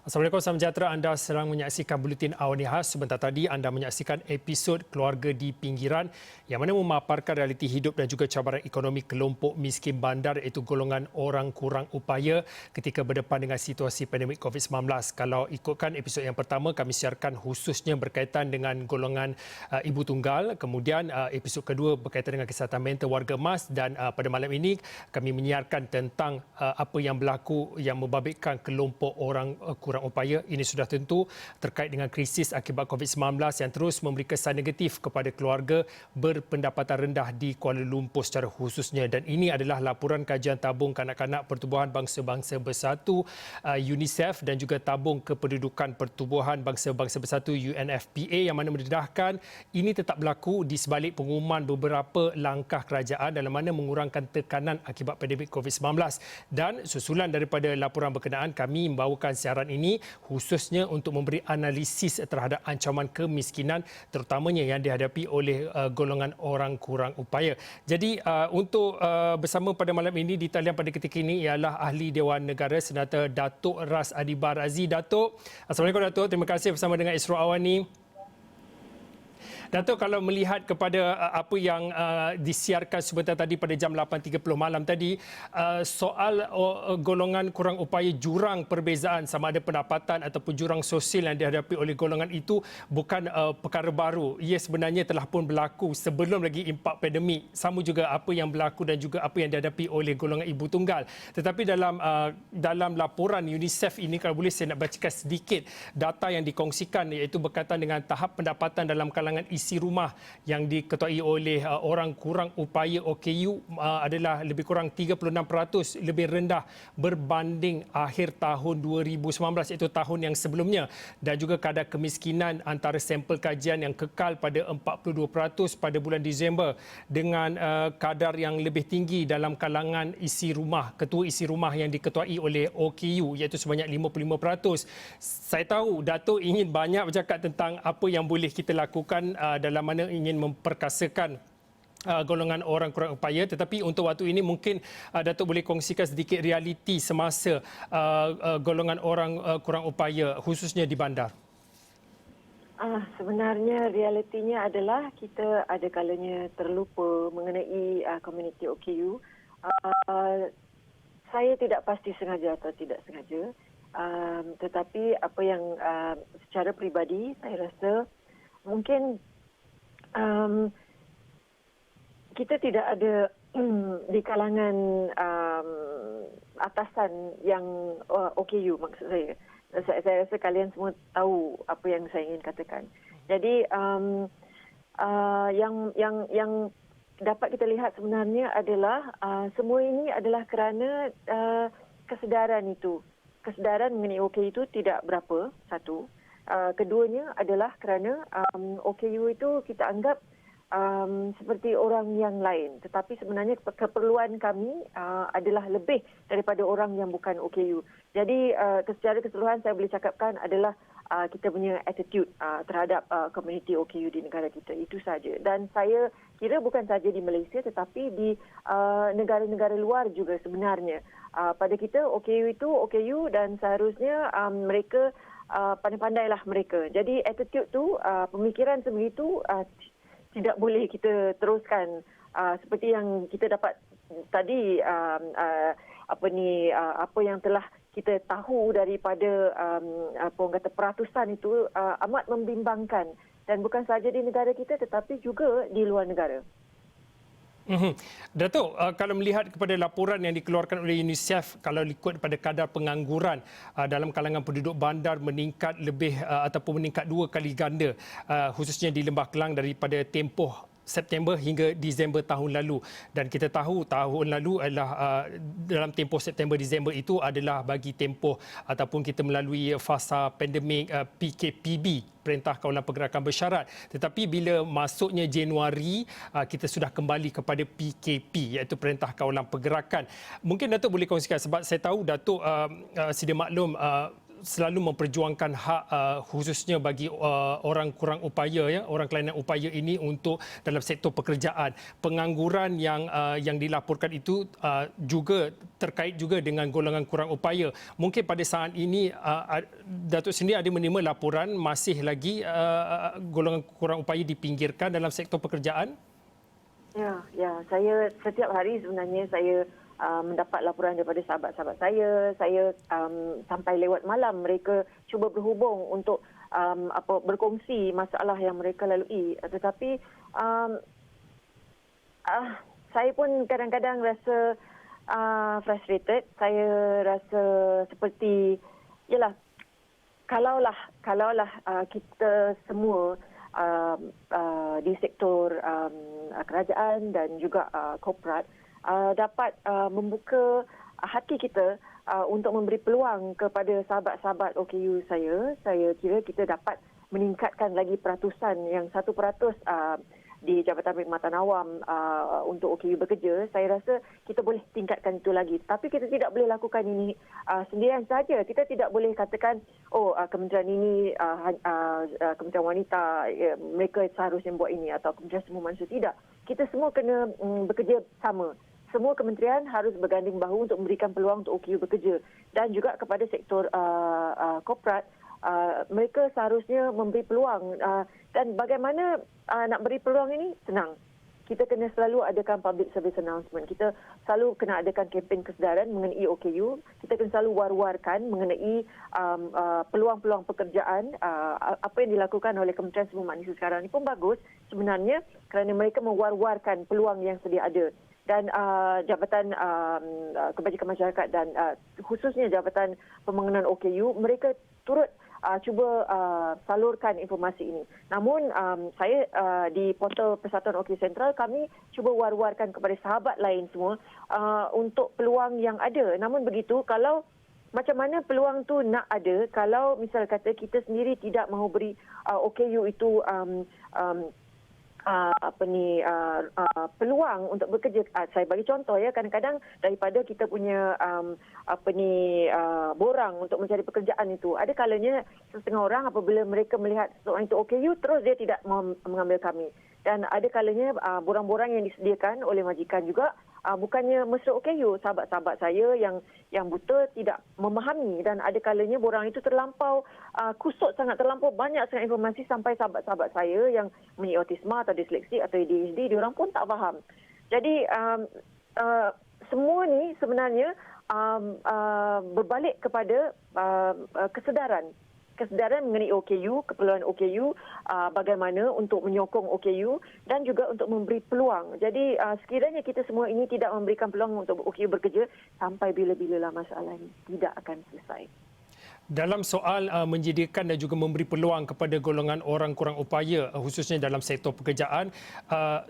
Assalamualaikum, salam sejahtera. Anda sedang menyaksikan Buletin Awal Khas. Sebentar tadi anda menyaksikan episod Keluarga di Pinggiran yang mana memaparkan realiti hidup dan juga cabaran ekonomi kelompok miskin bandar iaitu golongan orang kurang upaya ketika berdepan dengan situasi pandemik COVID-19. Kalau ikutkan episod yang pertama, kami siarkan khususnya berkaitan dengan golongan ibu tunggal. Kemudian episod kedua berkaitan dengan kesihatan mental warga emas dan pada malam ini kami menyiarkan tentang apa yang berlaku yang membabitkan kelompok orang kurang upaya. Ini sudah tentu terkait dengan krisis akibat COVID-19 yang terus memberi kesan negatif kepada keluarga berpendapatan rendah di Kuala Lumpur secara khususnya. Dan ini adalah laporan kajian tabung kanak-kanak Pertubuhan Bangsa-Bangsa Bersatu UNICEF dan juga tabung kependudukan Pertubuhan Bangsa-Bangsa Bersatu UNFPA yang mana mendedahkan ini tetap berlaku di sebalik pengumuman beberapa langkah kerajaan dalam mana mengurangkan tekanan akibat pandemik COVID-19. Dan susulan daripada laporan berkenaan, kami membawakan siaran ini khususnya untuk memberi analisis terhadap ancaman kemiskinan terutamanya yang dihadapi oleh golongan orang kurang upaya. Jadi untuk bersama pada malam ini di talian pada ketika ini ialah Ahli Dewan Negara Senata Datuk Ras Adiba Razi. Datuk, Assalamualaikum Datuk. Terima kasih bersama dengan Isro Awani. Datuk, kalau melihat kepada apa yang disiarkan sebentar tadi pada jam 8.30 malam tadi, soal golongan kurang upaya, jurang perbezaan sama ada pendapatan ataupun jurang sosial yang dihadapi oleh golongan itu bukan perkara baru. Ia sebenarnya telah pun berlaku sebelum lagi impak pandemik. Sama juga apa yang berlaku dan juga apa yang dihadapi oleh golongan ibu tunggal. Tetapi dalam laporan UNICEF ini, kalau boleh saya nak bacakan sedikit data yang dikongsikan, iaitu berkaitan dengan tahap pendapatan dalam kalangan isi rumah yang diketuai oleh orang kurang upaya OKU adalah lebih kurang 36% lebih rendah berbanding akhir tahun 2019 iaitu tahun yang sebelumnya, dan juga kadar kemiskinan antara sampel kajian yang kekal pada 42% pada bulan Disember dengan kadar yang lebih tinggi dalam kalangan isi rumah, ketua isi rumah yang diketuai oleh OKU iaitu sebanyak 55%. Saya tahu Datuk ingin banyak bercakap tentang apa yang boleh kita lakukan dalam mana ingin memperkasakan golongan orang kurang upaya, tetapi untuk waktu ini mungkin Datuk boleh kongsikan sedikit realiti semasa golongan orang kurang upaya khususnya di bandar. Sebenarnya realitinya adalah kita ada kalanya terlupa mengenai komuniti OKU. Saya tidak pasti sengaja atau tidak sengaja, tetapi apa yang secara peribadi saya rasa mungkin kita tidak ada di kalangan atasan yang OKU, maksud saya. Saya rasa kalian semua tahu apa yang saya ingin katakan. Jadi yang dapat kita lihat sebenarnya adalah semua ini adalah kerana kesedaran itu. Kesedaran mengenai OKU itu tidak berapa, satu. Keduanya adalah kerana OKU itu kita anggap seperti orang yang lain. Tetapi sebenarnya keperluan kami adalah lebih daripada orang yang bukan OKU. Jadi secara keseluruhan saya boleh cakapkan adalah kita punya attitude terhadap komuniti OKU di negara kita. Itu saja. Dan saya kira bukan saja di Malaysia tetapi di negara-negara luar juga sebenarnya. Pada kita OKU itu OKU dan seharusnya mereka pandai-pandailah mereka. Jadi attitude tu, pemikiran sebegitu tidak boleh kita teruskan seperti yang kita dapat tadi apa yang telah kita tahu daripada peratusan itu amat membimbangkan, dan bukan saja di negara kita tetapi juga di luar negara. Datuk, kalau melihat kepada laporan yang dikeluarkan oleh UNICEF, kalau ikut pada kadar pengangguran dalam kalangan penduduk bandar meningkat lebih ataupun meningkat 2 kali ganda, khususnya di Lembah Kelang daripada tempoh September hingga Disember tahun lalu. Dan kita tahu tahun lalu adalah dalam tempoh September-Disember itu adalah bagi tempoh ataupun kita melalui fasa pandemik PKPB, Perintah Kawalan Pergerakan Bersyarat. Tetapi bila masuknya Januari, kita sudah kembali kepada PKP iaitu Perintah Kawalan Pergerakan. Mungkin Datuk boleh kongsikan, sebab saya tahu Datuk sedia maklum selalu memperjuangkan hak khususnya bagi orang kurang upaya, ya, orang kelainan upaya ini untuk dalam sektor pekerjaan. Pengangguran yang dilaporkan itu juga terkait juga dengan golongan kurang upaya. Mungkin pada saat ini Datuk sendiri ada menerima laporan masih lagi golongan kurang upaya dipinggirkan dalam sektor pekerjaan? Ya, saya setiap hari sebenarnya saya mendapat laporan daripada sahabat-sahabat saya. Saya sampai lewat malam mereka cuba berhubung untuk berkongsi masalah yang mereka lalui. Tetapi saya pun kadang-kadang rasa frustrated. Saya rasa seperti, kalaulah kita semua di sektor kerajaan dan juga korporat dapat membuka hati kita untuk memberi peluang kepada sahabat-sahabat OKU saya kira kita dapat meningkatkan lagi peratusan yang 1% di Jabatan Perkhidmatan Awam untuk OKU bekerja. Saya rasa kita boleh tingkatkan itu lagi. Tapi kita tidak boleh lakukan ini sendirian saja. Kita tidak boleh katakan, kementerian ini, Kementerian Wanita, mereka seharusnya buat ini, atau Kementerian Semua Manusia. Tidak. Kita semua kena bekerja sama. Semua kementerian harus berganding bahu untuk memberikan peluang untuk OKU bekerja. Dan juga kepada sektor korporat, mereka seharusnya memberi peluang. Dan bagaimana nak beri peluang ini? Senang. Kita kena selalu adakan public service announcement. Kita selalu kena adakan kempen kesedaran mengenai OKU. Kita kena selalu war-warkan mengenai peluang-peluang pekerjaan. Apa yang dilakukan oleh Kementerian Semua Manusia sekarang ini pun bagus sebenarnya kerana mereka mewar-warkan peluang yang sedia ada. Dan Jabatan Kebajikan Masyarakat dan khususnya Jabatan Pembangunan OKU, mereka turut cuba salurkan informasi ini. Namun saya di portal Persatuan OKU Sentral, kami cuba war-warkan kepada sahabat lain semua untuk peluang yang ada. Namun begitu, kalau macam mana peluang tu nak ada, kalau misal kata kita sendiri tidak mahu beri OKU itu peluang untuk bekerja. Saya bagi contoh, ya, kadang-kadang daripada kita punya borang untuk mencari pekerjaan itu, ada kalanya setengah orang apabila mereka melihat seorang itu OKU, terus dia tidak mahu mengambil kami. Dan ada kalanya borang-borang yang disediakan oleh majikan juga bukannya mesra OKU. Sahabat-sahabat saya yang buta tidak memahami, dan ada kalanya borang itu terlampau kusut sangat, terlampau banyak sangat informasi sampai sahabat-sahabat saya yang mempunyai autisma atau disleksi atau ADHD, diorang pun tak faham. Jadi semua ni sebenarnya berbalik kepada kesedaran mengenai OKU, keperluan OKU, bagaimana untuk menyokong OKU dan juga untuk memberi peluang. Jadi sekiranya kita semua ini tidak memberikan peluang untuk OKU bekerja, sampai bila-bilalah masalah ini tidak akan selesai. Dalam soal menyediakan dan juga memberi peluang kepada golongan orang kurang upaya, khususnya dalam sektor pekerjaan,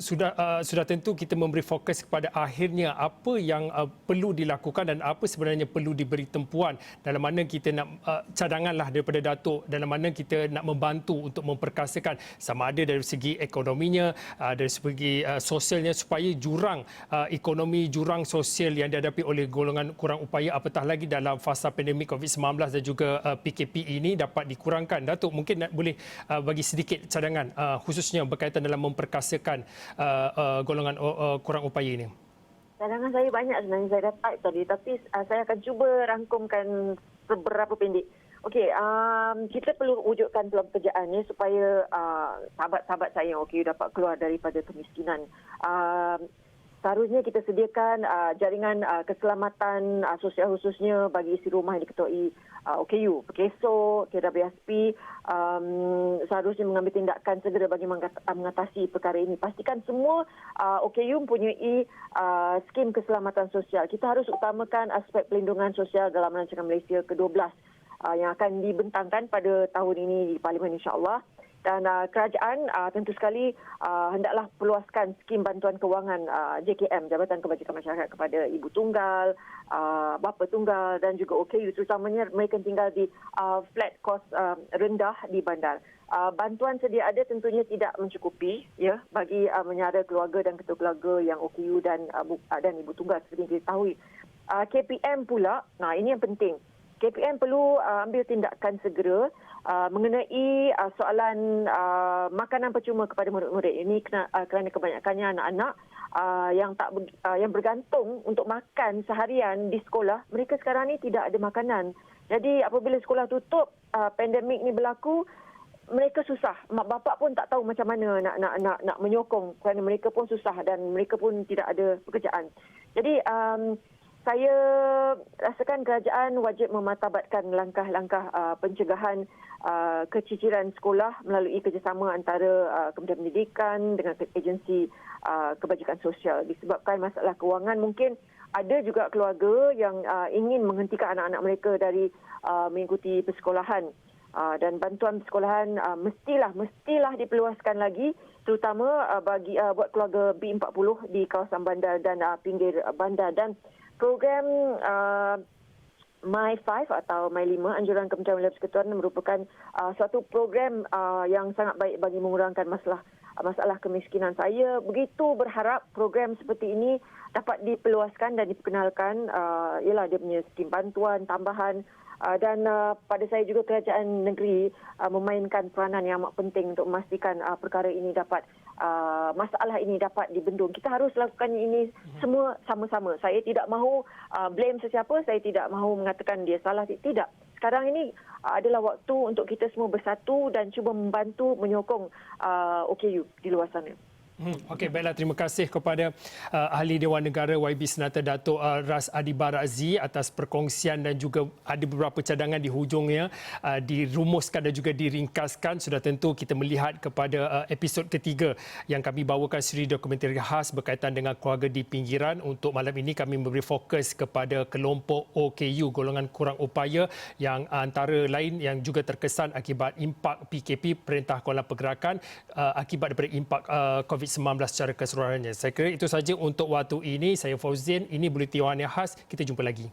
sudah tentu kita memberi fokus kepada akhirnya apa yang perlu dilakukan dan apa sebenarnya perlu diberi tempuan, dalam mana kita nak cadanganlah daripada Datuk, dalam mana kita nak membantu untuk memperkasakan sama ada dari segi ekonominya, dari segi sosialnya, supaya jurang ekonomi, jurang sosial yang dihadapi oleh golongan kurang upaya, apatah lagi dalam fasa pandemik COVID-19 dan juga PKP ini dapat dikurangkan. Datuk mungkin boleh bagi sedikit cadangan khususnya berkaitan dalam memperkasakan golongan kurang upaya ini. Cadangan saya banyak sebenarnya, saya dah type tadi, tapi saya akan cuba rangkumkan beberapa pendek. Okey, kita perlu wujudkan peluang pekerjaan ni supaya sahabat-sahabat saya yang OKU dapat keluar daripada kemiskinan. Seharusnya kita sediakan jaringan keselamatan sosial khususnya bagi isi rumah yang diketuai OKU, PKSO, KWSP. Seharusnya mengambil tindakan segera bagi mengatasi perkara ini. Pastikan semua OKU mempunyai skim keselamatan sosial. Kita harus utamakan aspek pelindungan sosial dalam rancangan Malaysia ke-12 yang akan dibentangkan pada tahun ini di Parlimen, insya-Allah. Dan kerajaan tentu sekali hendaklah perluaskan skim bantuan kewangan JKM, Jabatan Kebajikan Masyarakat, kepada ibu tunggal, bapa tunggal dan juga OKU, terutamanya mereka tinggal di flat cost rendah di bandar. Bantuan sedia ada tentunya tidak mencukupi, ya, bagi menyara keluarga dan ketua keluarga yang OKU dan ibu tunggal seperti yang kita ketahui. KPM pula, ini yang penting. KPM, KPM perlu ambil tindakan segera mengenai soalan makanan percuma kepada murid-murid ini kerana kebanyakannya anak-anak yang bergantung untuk makan seharian di sekolah. Mereka sekarang ni tidak ada makanan. Jadi apabila sekolah tutup, pandemik ni berlaku, mereka susah. Mak bapak pun tak tahu macam mana nak menyokong kerana mereka pun susah dan mereka pun tidak ada pekerjaan. Jadi saya rasakan kerajaan wajib memartabatkan langkah-langkah pencegahan keciciran sekolah melalui kerjasama antara Kementerian Pendidikan dengan agensi kebajikan sosial. Disebabkan masalah kewangan, mungkin ada juga keluarga yang ingin menghentikan anak-anak mereka dari mengikuti persekolahan. Dan bantuan persekolahan mestilah diperluaskan lagi, terutama bagi buat keluarga B40 di kawasan bandar dan pinggir bandar. Dan program My5 atau My5, anjuran Kementerian Belia Persekutuan, merupakan suatu program yang sangat baik bagi mengurangkan masalah kemiskinan. Saya begitu berharap program seperti ini dapat diperluaskan dan diperkenalkan. Ialah dia punya skim bantuan tambahan. Dan pada saya juga kerajaan negeri memainkan peranan yang amat penting untuk memastikan perkara ini dapat masalah ini dapat dibendung. Kita harus lakukan ini semua sama-sama. Saya tidak mahu blame sesiapa, saya tidak mahu mengatakan dia salah, tidak. Sekarang ini adalah waktu untuk kita semua bersatu dan cuba membantu menyokong OKU di luar sana. Okey, baiklah, terima kasih kepada Ahli Dewan Negara YB Senata Datuk Ras Adi Barakzi atas perkongsian dan juga ada beberapa cadangan di hujungnya dirumuskan dan juga diringkaskan. Sudah tentu kita melihat kepada episod ketiga yang kami bawakan siri dokumentari khas berkaitan dengan keluarga di pinggiran. Untuk malam ini kami memberi fokus kepada kelompok OKU, golongan kurang upaya, yang antara lain yang juga terkesan akibat impak PKP, Perintah Kawalan Pergerakan, akibat daripada impak COVID-19 secara keseluruhannya. Saya kira itu saja untuk waktu ini. Saya Fauzin, ini Bulletin Khas. Kita jumpa lagi.